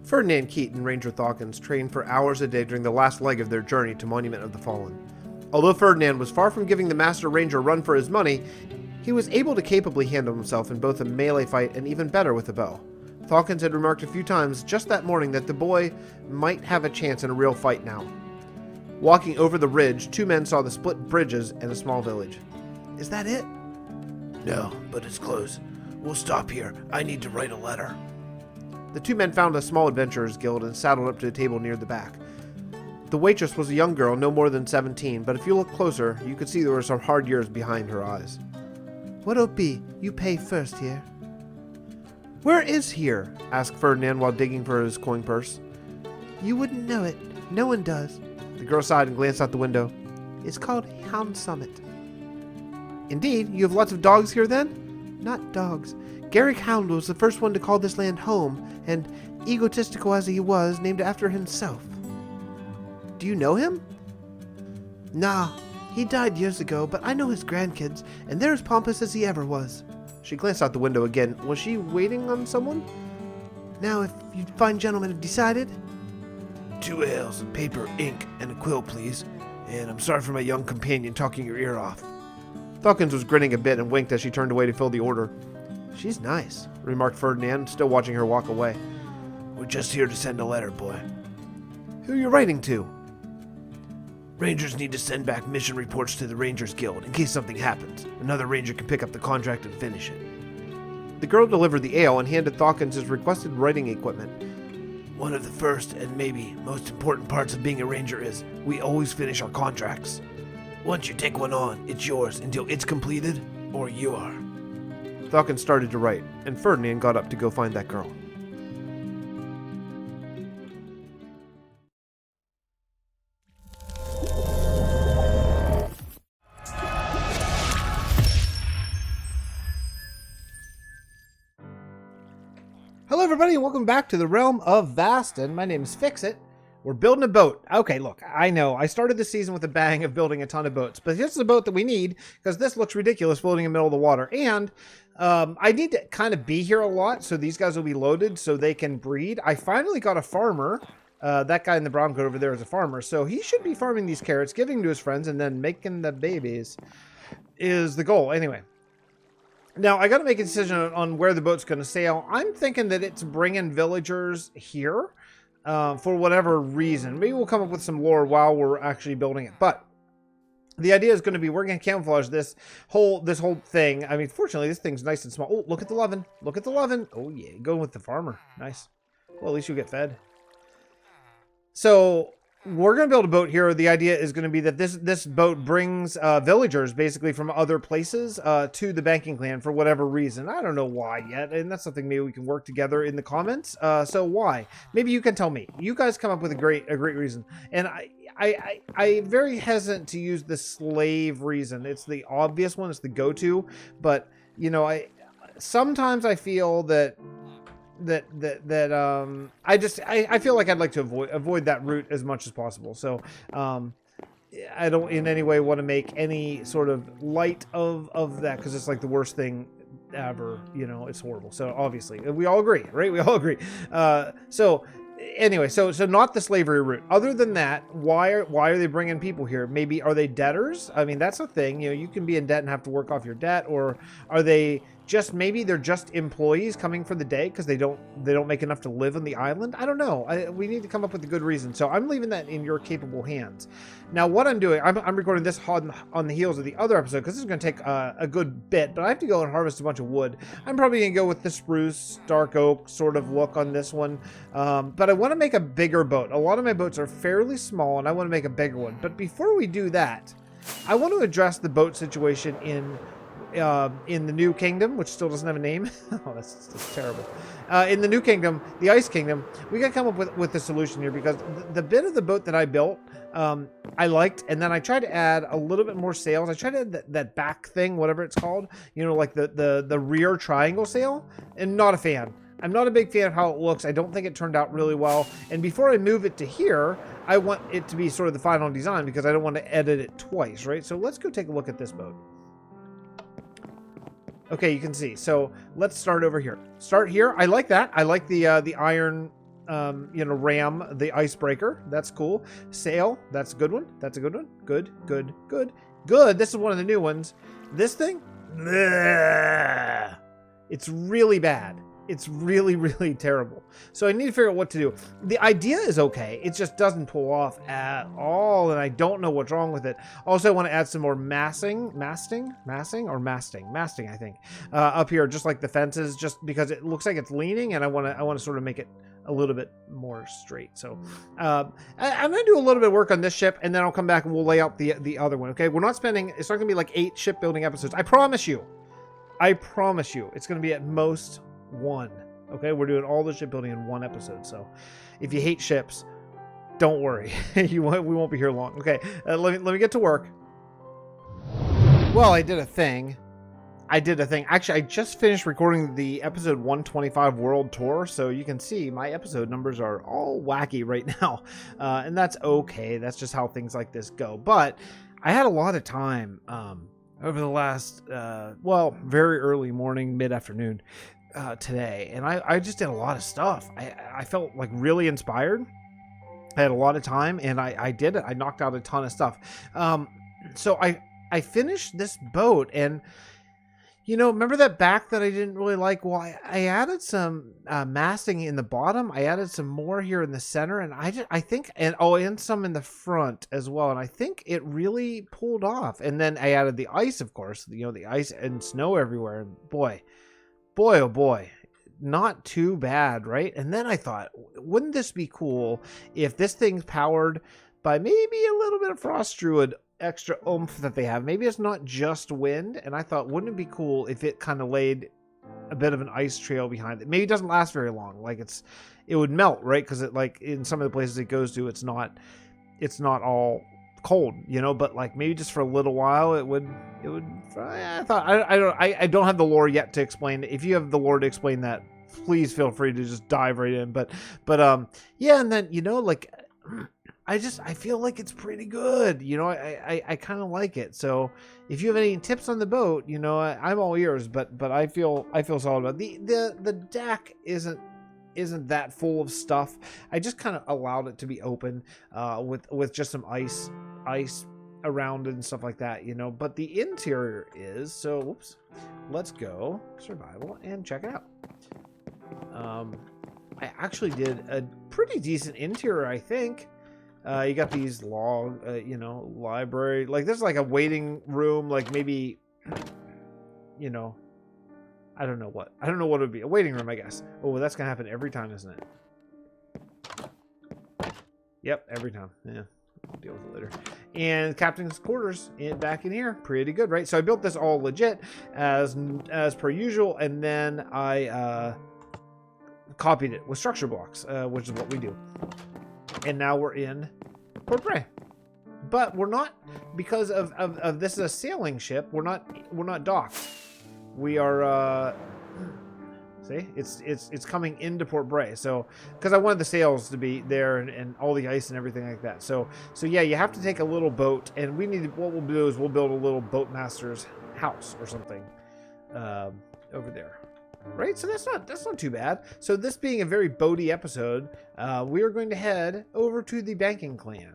Ferdinand Keaton and Ranger Thawkins trained for hours a day during the last leg of their journey to Monument of the Fallen. Although Ferdinand was far from giving the Master Ranger a run for his money, he was able to capably handle himself in both a melee fight and even better with a bow. Thawkins had remarked a few times just that morning that the boy might have a chance in a real fight now. Walking over the ridge, two men saw the split bridges and a small village. "Is that it?" "No, but it's close. We'll stop here. I need to write a letter." The two men found a small adventurers guild and saddled up to a table near the back. The waitress was a young girl, no more than 17, but if you look closer, you could see there were some hard years behind her eyes. "What'll it be? You pay first here." "Where is here?" asked Ferdinand while digging for his coin purse. "You wouldn't know it. No one does." The girl sighed and glanced out the window. "It's called Hound Summit." "Indeed? You have lots of dogs here then?" "Not dogs. Garrick Hound was the first one to call this land home, and, egotistical as he was, named it after himself." "Do you know him?" "Nah. He died years ago, but I know his grandkids, and they're as pompous as he ever was." She glanced out the window again. Was she waiting on someone? "Now, if you fine gentlemen have decided." 2 ales and paper, ink, and a quill, please. And I'm sorry for my young companion talking your ear off." Thawkins was grinning a bit and winked as she turned away to fill the order. "She's nice," remarked Ferdinand, still watching her walk away. "We're just here to send a letter, boy." "Who are you writing to?" "Rangers need to send back mission reports to the Rangers Guild in case something happens. Another ranger can pick up the contract and finish it." The girl delivered the ale and handed Thawkins his requested writing equipment. "One of the first and maybe most important parts of being a ranger is we always finish our contracts. Once you take one on, it's yours until it's completed, or you are." Thawkins started to write, and Ferdinand got up to go find that girl. Hello everybody and welcome back to the Realm of Vasten. My name is Fixit. We're building a boat. Okay, look, I know I started the season with a bang of building a ton of boats, but this is a boat that we need because this looks ridiculous floating in the middle of the water. And I need to kind of be here a lot so these guys will be loaded so they can breed. I finally got a farmer. That guy in the brown coat over there is a farmer, so he should be farming these carrots, giving them to his friends, and then making the babies is the goal. Anyway. Now, I got to make a decision on where the boat's going to sail. I'm thinking that it's bringing villagers here for whatever reason. Maybe we'll come up with some lore while we're actually building it. But the idea is going to be we're going to camouflage this whole thing. I mean, fortunately, this thing's nice and small. Oh, look at the lovin'. Look at the lovin'. Oh, yeah. Going with the farmer. Nice. Well, at least you'll get fed. So we're going to build a boat here. The idea is going to be that this boat brings villagers basically from other places to the banking clan for whatever reason. I don't know why yet, and that's something maybe we can work together in the comments. So why? Maybe you can tell me. You guys come up with a great reason. And I'm very hesitant to use the slave reason. It's the obvious one. It's the go-to. But you know, sometimes I feel that I feel like I'd like to avoid that route as much as possible. So I don't in any way want to make any sort of light of that because it's like the worst thing ever. You know, it's horrible. So obviously we all agree, right? We all agree. So anyway, so not the slavery route. Other than that, why are they bringing people here? Maybe are they debtors? I mean, that's a thing. You know, you can be in debt and have to work off your debt, or are they maybe they're just employees coming for the day because they don't make enough to live on the island? I don't know. We need to come up with a good reason. So I'm leaving that in your capable hands. Now, what I'm doing, I'm recording this on the heels of the other episode because this is going to take a good bit, but I have to go and harvest a bunch of wood. I'm probably going to go with the spruce, dark oak sort of look on this one. But I want to make a bigger boat. A lot of my boats are fairly small and I want to make a bigger one. But before we do that, I want to address the boat situation in the New Kingdom, which still doesn't have a name. Oh, that's terrible. In the New Kingdom, the Ice Kingdom, we got to come up with a solution here because the bit of the boat that I built, I liked, and then I tried to add a little bit more sails. I tried to add that back thing, whatever it's called, you know, like the rear triangle sail, and not a fan. I'm not a big fan of how it looks. I don't think it turned out really well. And before I move it to here, I want it to be sort of the final design because I don't want to edit it twice, right? So let's go take a look at this boat. Okay, you can see. So let's start over here. Start here. I like that. I like the iron you know, ram the icebreaker. That's cool. Sail. That's a good one. That's a good one. Good, good, good, good. This is one of the new ones. This thing, bleh, it's really bad. It's really, really terrible. So I need to figure out what to do. The idea is okay. It just doesn't pull off at all, and I don't know what's wrong with it. Also, I want to add some more masting, I think, up here, just like the fences, just because it looks like it's leaning, and I want to sort of make it a little bit more straight. So I'm going to do a little bit of work on this ship, and then I'll come back and we'll lay out the other one. Okay, we're not spending. It's not going to be like 8 shipbuilding episodes. I promise you. It's going to be at most 1. Okay, we're doing all the shipbuilding in 1 episode. So if you hate ships, don't worry. We won't be here long. Okay, let me get to work. Well, I did a thing. Actually, I just finished recording the episode 125 world tour, so you can see my episode numbers are all wacky right now, and that's okay. That's just how things like this go. But I had a lot of time over the last, very early morning, mid-afternoon today, and I just did a lot of stuff. I felt like really inspired. I had a lot of time, and I did it. I knocked out a ton of stuff. So I finished this boat, and you know, remember that back that I didn't really like? Well, I added some masting in the bottom. I added some more here in the center, and I think, and some in the front as well. And I think it really pulled off. And then I added the ice, of course, you know, the ice and snow everywhere. And boy, oh boy, not too bad, right? And then I thought, wouldn't this be cool if this thing's powered by maybe a little bit of Frost Druid extra oomph that they have? Maybe it's not just wind. And I thought, wouldn't it be cool if it kind of laid a bit of an ice trail behind it? Maybe it doesn't last very long, like it would melt, right? Because it, like, in some of the places it goes to, it's not all cold, you know, but like maybe just for a little while it would I don't have the lore yet to explain it. If you have the lore to explain that, please feel free to just dive right in. But yeah, and then, you know, like I feel like it's pretty good. You know, I kind of like it. So if you have any tips on the boat, you know, I'm all ears. But I feel solid about it. The deck isn't that full of stuff. I just kind of allowed it to be open with just some ice around it and stuff like that, you know. But the interior is so. Whoops. Let's go survival and check it out. I actually did a pretty decent interior, I think. You got these long, you know, library. Like, there's like a waiting room, like maybe, you know, I don't know what it would be. A waiting room, I guess. Oh, well, that's going to happen every time, isn't it? Yep, every time. Yeah, I'll deal with it later. And captain's quarters back in here. Pretty good, right? So I built this all legit as per usual, and then I copied it with structure blocks, which is what we do. And now we're in Port Bray, but we're not, because of this is a sailing ship. We're not docked. We are see, it's coming into Port Bray. So because I wanted the sails to be there and all the ice and everything like that. So yeah, you have to take a little boat, and what we'll do is we'll build a little boatmaster's house or something over there. Right, so that's not too bad. So this being a very boaty episode, we are going to head over to the banking clan.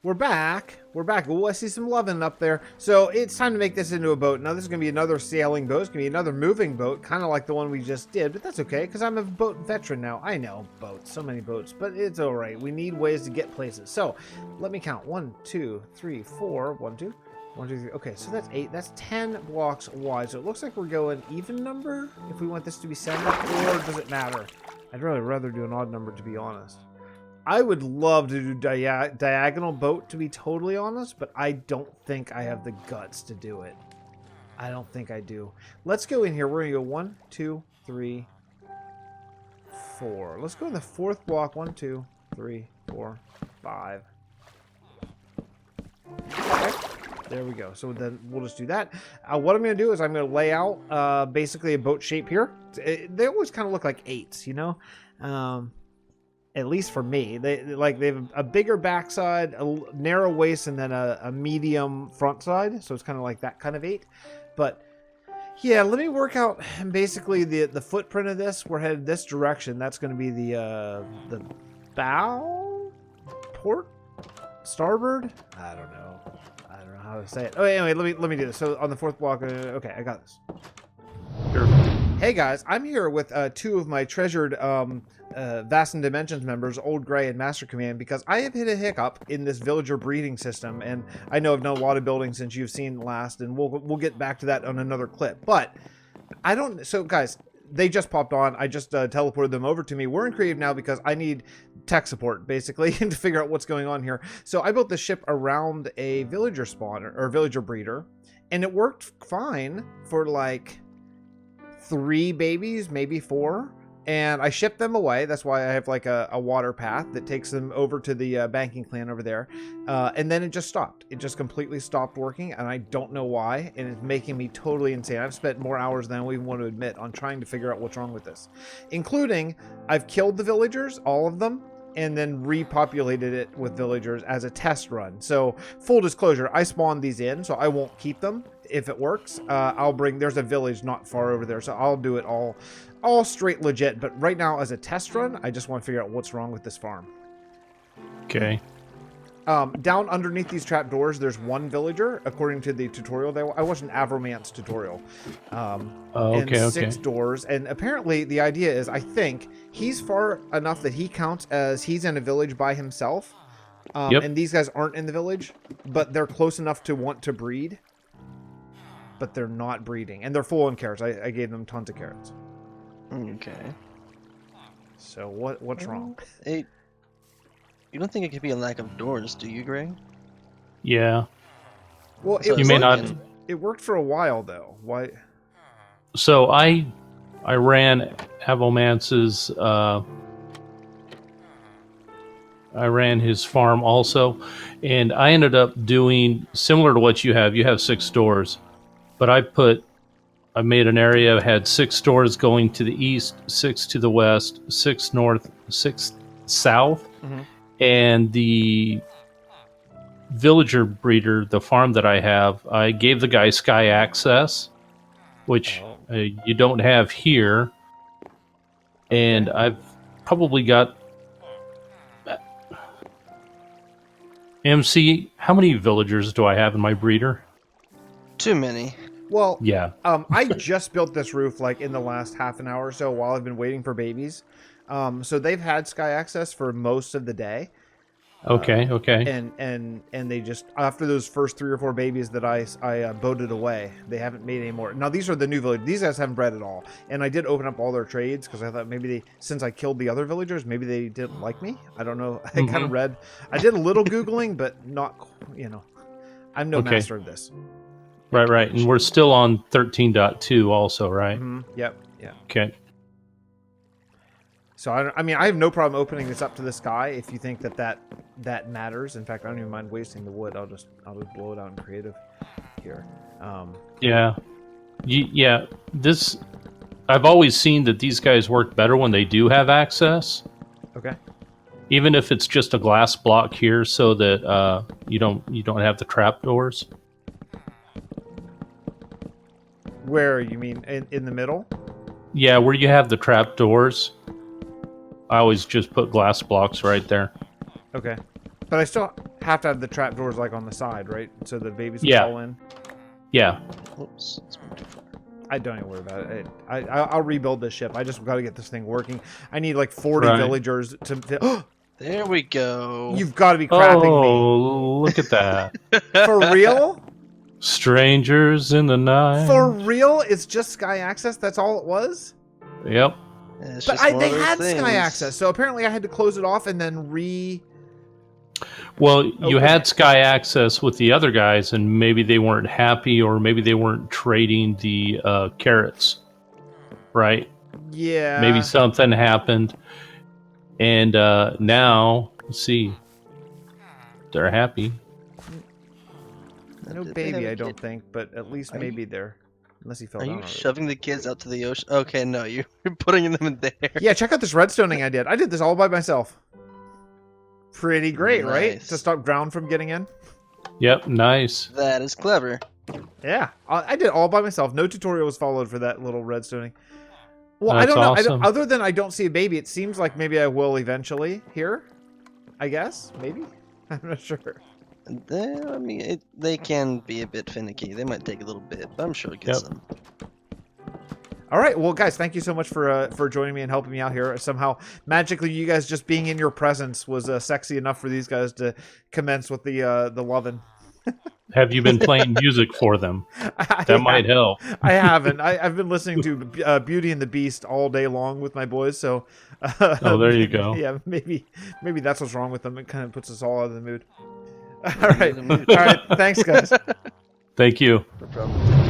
We're back. Oh, I see some loving up there. So it's time to make this into a boat. Now this is going to be another sailing boat. It's going to be another moving boat, kind of like the one we just did. But that's okay, because I'm a boat veteran now. I know boats, so many boats, but it's all right. We need ways to get places. So let me count. 1, 2, 3, 4. 1, 2. 1, 2, 3. Okay, so that's 8. That's 10 blocks wide. So it looks like we're going even number if we want this to be centered, or does it matter? I'd really rather do an odd number, to be honest. I would love to do diagonal boat, to be totally honest, but I don't think I have the guts to do it. I don't think I do. Let's go in here. We're going to go 1, 2, 3, 4. Let's go in the 4th block. 1, 2, 3, 4, 5. Okay. There we go. So then we'll just do that. What I'm going to do is I'm going to lay out basically a boat shape here. They always kind of look like 8s, you know? At least for me. They have a bigger backside, a narrow waist, and then a medium front side. So it's kind of like that kind of 8. But Yeah, let me work out basically the footprint of this. We're headed this direction. That's going to be the bow, port, starboard. I don't know. I don't know how to say it. Oh, anyway, let me do this. So on the fourth block. Okay, I got this. Hey guys, I'm here with two of my treasured Vasten Dimensions members, Old Gray and Master Command, because I have hit a hiccup in this villager breeding system, and I know I've done a lot of building since you've seen last, and we'll get back to that on another clip. But I don't. So guys, they just popped on. I just teleported them over to me. We're in creative now because I need tech support basically to figure out what's going on here. So I built the ship around a villager spawner or villager breeder, and it worked fine for like 3 babies, maybe 4, and I shipped them away. That's why I have like a water path that takes them over to the banking clan over there, and then it just stopped. It just completely stopped working, and I don't know why, and it's making me totally insane. I've spent more hours than we want to admit on trying to figure out what's wrong with this, including I've killed the villagers, all of them, and then repopulated it with villagers as a test run. So full disclosure, I spawned these in, so I won't keep them. If it works, I'll bring, there's a village not far over there, so I'll do it all straight legit. But right now, as a test run, I just want to figure out what's wrong with this farm. Okay. Down underneath these trapdoors, there's one villager, according to the tutorial. I watched an Avromance tutorial. Okay, and 6 doors. And apparently, the idea is, I think, he's far enough that he counts as he's in a village by himself. Yep. And these guys aren't in the village, but they're close enough to want to breed. But they're not breeding. And they're full on carrots. I gave them tons of carrots. Okay. So what's wrong? You don't think it could be a lack of doors, do you, Greg? Yeah. Well, So it You may worked- not. It worked for a while, though. Why? So I ran Avomance's. I ran his farm also, and I ended up doing similar to what you have. You have 6 doors, but I made an area, had 6 doors going to the east, 6 to the west, 6 north, 6 south, Mhm. and the villager breeder, the farm that I have, I gave the guy sky access, which you don't have here, and I've probably got MC. How many villagers do I have in my breeder? Too many. Well, Yeah. I just built this roof like in the last half an hour or so while I've been waiting for babies. So they've had sky access for most of the day. Okay. And they just, after those first 3 or 4 babies that I boated away, they haven't made any more. Now these are the new villagers. These guys haven't bred at all. And I did open up all their trades because I thought maybe since I killed the other villagers, maybe they didn't like me. I don't know. I kind of read. I did a little Googling, but not, I'm no master of this. Right. And we're still on 13.2 also, right? Yep. Yeah. Okay. So I mean, I have no problem opening this up to the sky if you think that matters. In fact, I don't even mind wasting the wood. I'll just blow it out in creative here. Yeah. Yeah. This, I've always seen that these guys work better when they do have access. Okay. Even if it's just a glass block here, so that you don't have the trapdoors. Where you mean in the middle? Yeah, where you have the trapdoors. I always just put glass blocks right there. Okay. But I still have to have the trapdoors like on the side, right? So the babies will Yeah. fall in. Yeah. Oops. It's moved too far. I don't even worry about it. I'll rebuild this ship. I just got to get this thing working. I need like 40 Right. villagers to. There we go. You've got to be crapping Oh, look at that. me. For real? Strangers in the night. For real? It's just sky access? That's all it was? Yep. Yeah, it's But just one they of those had things. sky access, so apparently I had to close it off and then Well, you Okay. had sky access with the other guys, and maybe they weren't happy, or maybe they weren't trading the carrots, right? Yeah. Maybe something happened, and now let's see, they're happy. No Did they have baby, a I don't kid? think, but at least Are you- maybe there. Unless he fell Are down you already. shoving the kids out to the ocean? Okay, no, you're putting them in there. Yeah, check out this redstoning I did. I did this all by myself. Pretty great, right? Nice. To stop ground from getting in. Yep, nice. That is clever. Yeah, I did all by myself. No tutorial was followed for that little redstoning. Well, I That's don't know. awesome. Other than I don't see a baby, it seems like maybe I will eventually here. I guess, maybe. I'm not sure. I mean, they can be a bit finicky. They might take a little bit, but I'm sure it gets Yep. them. All right, well, guys, thank you so much for joining me and helping me out here. Somehow, magically, you guys just being in your presence was sexy enough for these guys to commence with the lovin'. Have you been playing music for them? That might Yeah. help. I haven't. I've been listening to Beauty and the Beast all day long with my boys. So, Oh, there you go. yeah, maybe that's what's wrong with them. It kind of puts us all out of the mood. All You're right, in the mood. all right. Thanks, guys. Thank you. No problem.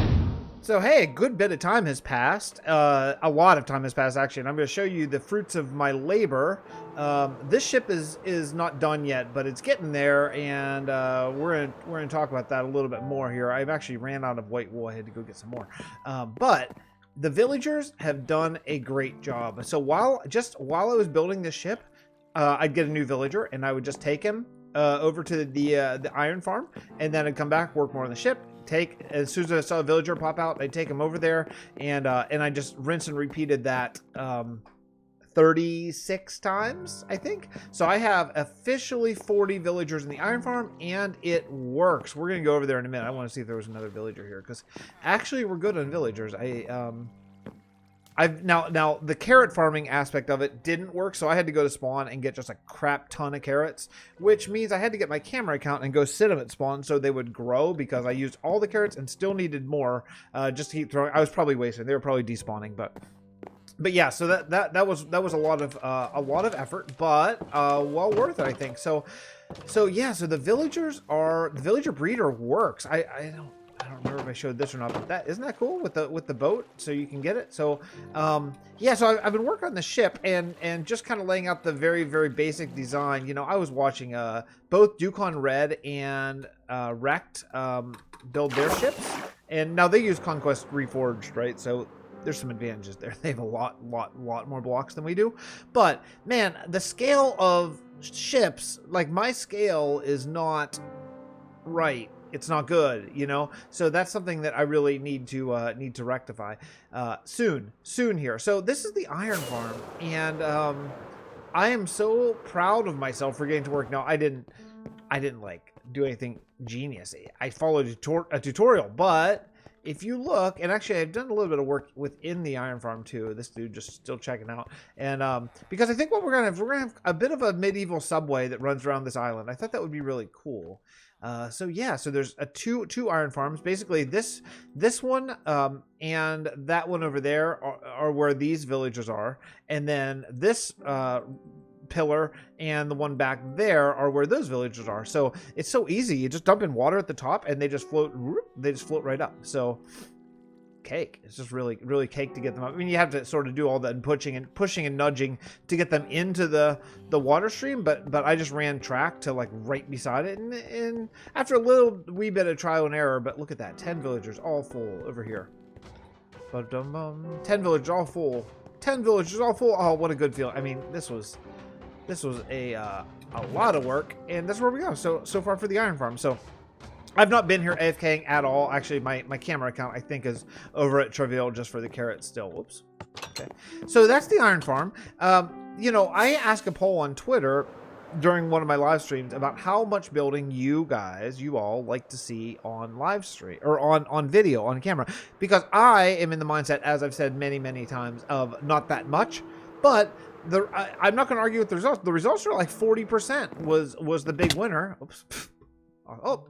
So, hey, a good bit of time has passed. A lot of time has passed, actually, and I'm going to show you the fruits of my labor. This ship is not done yet, but it's getting there, and we're gonna talk about that a little bit more here. I've actually ran out of white wool. I had to go get some more. But the villagers have done a great job. So while I was building this ship, I'd get a new villager, and I would just take him over to the iron farm, and then I'd come back, work more on the ship. As soon as I saw a villager pop out, I'd take him over there, and I just rinse and repeated that 36 times, I think. So I have officially 40 villagers in the iron farm, and it works. We're gonna go over there in a minute. I want to see if there was another villager here, because actually we're good on villagers. I've now the carrot farming aspect of it didn't work, so I had to go to spawn and get just a crap ton of carrots, which means I had to get my camera account and go sit them at spawn so they would grow, because I used all the carrots and still needed more just to keep throwing. I was probably wasting. They were probably despawning, but yeah. So that was a lot of effort, but well worth it, I think. So yeah. So the villager breeder works. I don't remember if I showed this or not, but isn't that cool with the boat, so you can get it. So yeah, so I've been working on the ship and just kind of laying out the very, very basic design. You know, I was watching both Ducon Red and Wrecked build their ships, and now they use Conquest Reforged, right? So there's some advantages there. They have a lot more blocks than we do, but man, the scale of ships, like my scale, is not right. It's not good, you know. So that's something that I really need to rectify soon here. So this is the iron farm, and I am so proud of myself for getting to work. Now I didn't like do anything genius. I followed a tutorial, but if you look, and actually I've done a little bit of work within the iron farm too. This dude just still checking out, and because I think what we're gonna have a bit of a medieval subway that runs around this island. I thought that would be really cool. So yeah, so there's two iron farms. Basically, this one and that one over there are where these villagers are, and then this pillar and the one back there are where those villagers are. So it's so easy. You just dump in water at the top, and they just float. They just float right up. So cake. It's just really cake to get them up. I mean, you have to sort of do all that pushing and nudging to get them into the water stream, but I just ran track to like right beside it, and after a wee bit of trial and error, but look at that, 10 villagers all full over here. 10 villagers all full. 10 villagers all full. Oh, what a good feeling. I mean, this was a lot of work, and that's where we go. So far for the iron farm. So I've not been here AFKing at all. Actually, my camera account, I think, is over at Travail just for the carrots still. Whoops. Okay. So that's the iron farm. You know, I asked a poll on Twitter during one of my live streams about how much building you all like to see on live stream or on video, on camera, because I am in the mindset, as I've said many times, of not that much, but I'm not going to argue with the results. The results are like 40% was the big winner. Oops. Oh,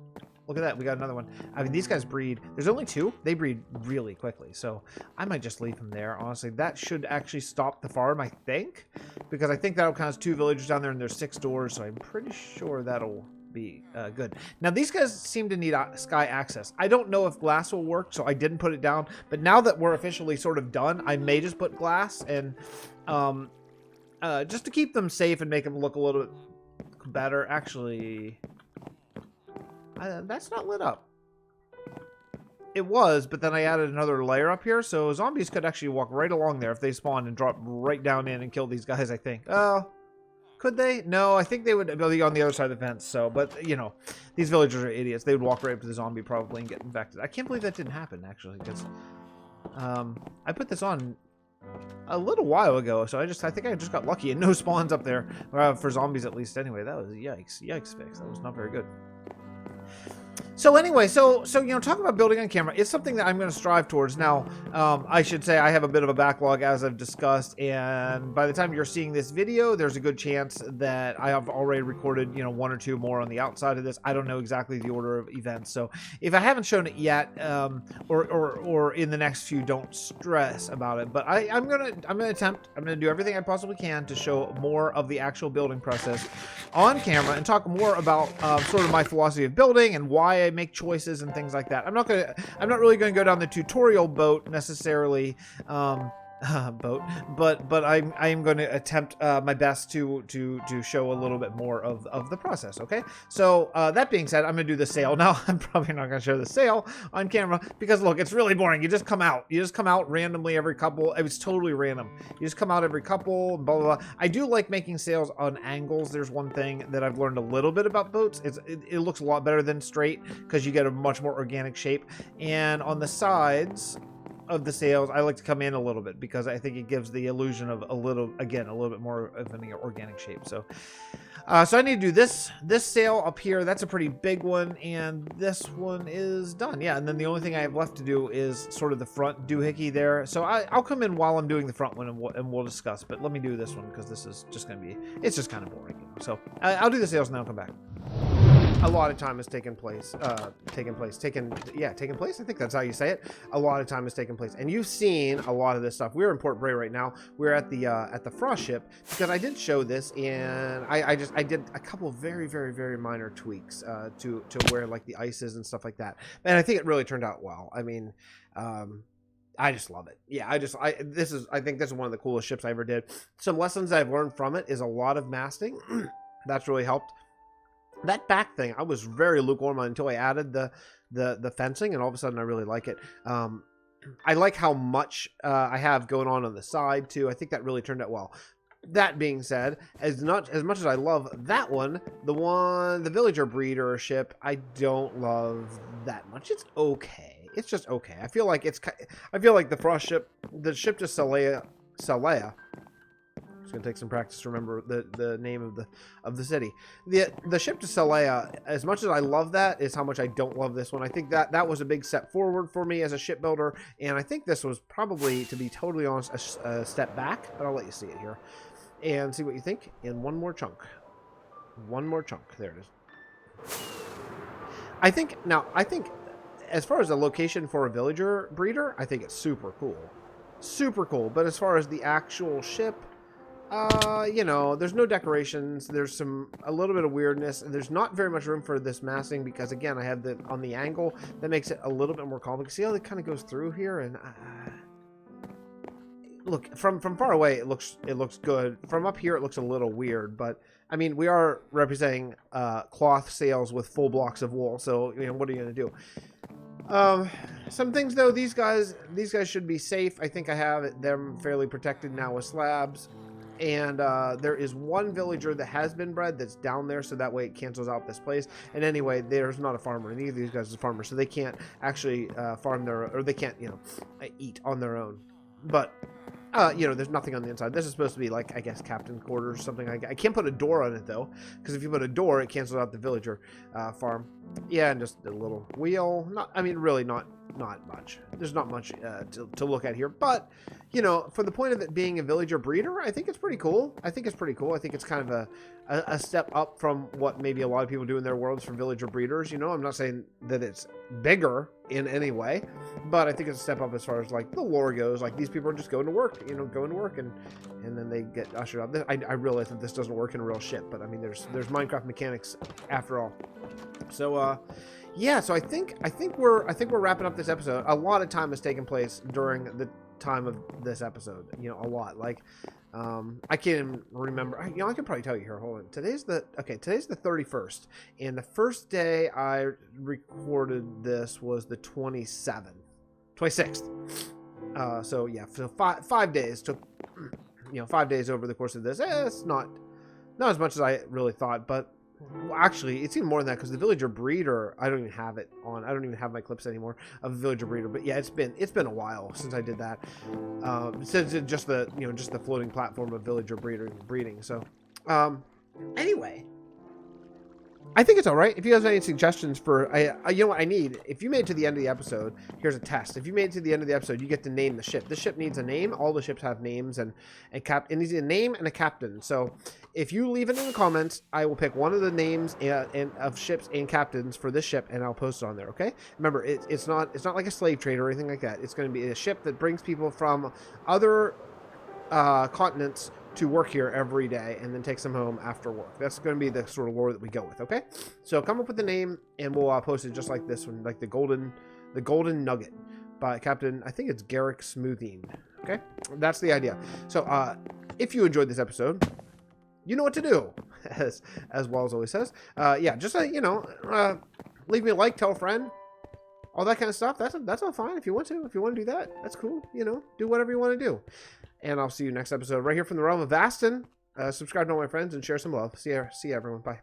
look at that. We got another one. I mean, these guys breed. There's only 2. They breed really quickly. So I might just leave them there. Honestly, that should actually stop the farm, I think. Because I think that'll count as 2 villagers down there, and there's 6 doors. So I'm pretty sure that'll be good. Now, these guys seem to need sky access. I don't know if glass will work, so I didn't put it down. But now that we're officially sort of done, I may just put glass. And just to keep them safe and make them look a little bit better. Actually, that's not lit up. It was, but then I added another layer up here, so zombies could actually walk right along there if they spawned and drop right down in and kill these guys, I think. Oh, Could they? No, I think they would be on the other side of the fence. So, but you know, these villagers are idiots. They would walk right up to the zombie probably and get infected. I can't believe that didn't happen actually, because I put this on a little while ago, so I think I just got lucky and no spawns up there for zombies at least. Anyway, that was yikes fix. That was not very good. So anyway, so you know, talking about building on camera is something that I'm going to strive towards. Now, I should say I have a bit of a backlog, as I've discussed, and by the time you're seeing this video, there's a good chance that I have already recorded, you know, 1 or 2 more on the outside of this. I don't know exactly the order of events, so if I haven't shown it yet, or in the next few, don't stress about it. But I'm gonna do everything I possibly can to show more of the actual building process on camera and talk more about sort of my philosophy of building and why I make choices and things like that. I'm not really going to go down the tutorial boat necessarily, but I'm going to attempt my best to show a little bit more of the process. Okay, so that being said, I'm going to do the sale now. I'm probably not going to show the sale on camera because look, it's really boring. You just come out randomly every couple. It was totally random. You just come out every couple, blah blah blah. I do like making sales on angles. There's one thing that I've learned a little bit about boats. It looks a lot better than straight because you get a much more organic shape. And on the sides of the sails, I like to come in a little bit because I think it gives the illusion of a little bit more of an organic shape. So so I need to do this sail up here. That's a pretty big one, and this one is done. Yeah, and then the only thing I have left to do is sort of the front doohickey there. So I'll come in while I'm doing the front one and we'll discuss. But let me do this one because this is just going to be, it's just kind of boring. You know? So I'll do the sails and then I'll come back. A lot of time has taken place. Taken place. I think that's how you say it. A lot of time has taken place, and you've seen a lot of this stuff. We're in Port Bray right now. We're at the frost ship because I did show this, and I did a couple of very minor tweaks to where like the ice is and stuff like that, and I think it really turned out well. I mean, I just love it. Yeah, I think this is one of the coolest ships I ever did. Some lessons I've learned from it is a lot of masting. That's really helped. That back thing, I was very lukewarm on until I added the fencing, and all of a sudden I really like it. I like how much I have going on the side too. I think that really turned out well. That being said, as much as I love that one, the villager breeder ship, I don't love that much. It's okay. It's just okay. I feel like the frost ship, the ship to Salea. It's gonna take some practice to remember the name of the city. The ship to Salea, as much as I love that, is how much I don't love this one. I think that was a big step forward for me as a shipbuilder, and I think this was probably, to be totally honest, a step back. But I'll let you see it here and see what you think in one more chunk. There it is. I think as far as a location for a villager breeder, I think it's super cool. But as far as the actual ship, you know, there's no decorations. There's a little bit of weirdness, and there's not very much room for this massing because, again, I have on the angle that makes it a little bit more complicated. See how it kind of goes through here, and look from far away, it looks good. From up here, it looks a little weird, but I mean, we are representing cloth sails with full blocks of wool, so you know, what are you gonna do? Some things though, these guys should be safe. I think I have them fairly protected now with slabs. And there is one villager that has been bred that's down there, so that way it cancels out this place. And anyway, there's not a farmer. Neither of these guys is a farmer, so they can't actually farm or they can't, you know, eat on their own. But you know, there's nothing on the inside. This is supposed to be like, I guess, captain quarters or something like that. I can't put a door on it though, because if you put a door, it cancels out the villager farm. Yeah, and just a little wheel. Really not much. There's not much to look at here, but you know, for the point of it being a villager breeder, I think it's pretty cool. I think it's kind of a step up from what maybe a lot of people do in their worlds for villager breeders. You know, I'm not saying that it's bigger in any way, but I think it's a step up as far as like the lore goes. Like, these people are just going to work, you know, and then they get ushered out. I realize that this doesn't work in a real ship, but I mean, there's Minecraft mechanics after all. So yeah, so I think we're wrapping up this episode. A lot of time has taken place during the time of this episode. You know, a lot. Like, I can't even remember. You know, I can probably tell you here. Hold on. Today's the 31st, and the first day I recorded this was the 26th. So yeah, so 5 days took. You know, 5 days over the course of this. It's not Not as much as I really thought, but well, actually, it's even more than that because the villager breeder, I don't even have it on. I don't even have my clips anymore of villager breeder. But yeah, it's been a while since I did that. Since it just the floating platform of villager breeding. So, anyway. I think it's all right. If you guys have any suggestions for, you know what I need? If you made it to the end of the episode, here's a test. If you made it to the end of the episode, you get to name the ship. This ship needs a name. All the ships have names and it needs a name and a captain. So if you leave it in the comments, I will pick one of the names of ships and captains for this ship, and I'll post it on there. Okay? Remember, it's not like a slave trade or anything like that. It's going to be a ship that brings people from other continents to work here every day and then takes them home after work. That's going to be the sort of lore that we go with. Okay, so come up with the name and we'll post it just like this one, like the golden nugget by Captain, I think it's Garrick Smoothing. Okay, that's the idea. So if you enjoyed this episode, you know what to do, as Walls always says. Yeah, just leave me a like, tell a friend, all that kind of stuff. That's all fine if you want to do that. That's cool. Do whatever you want to do. And I'll see you next episode right here from the Realm of Vasten. Subscribe to all my friends and share some love. See you everyone. Bye.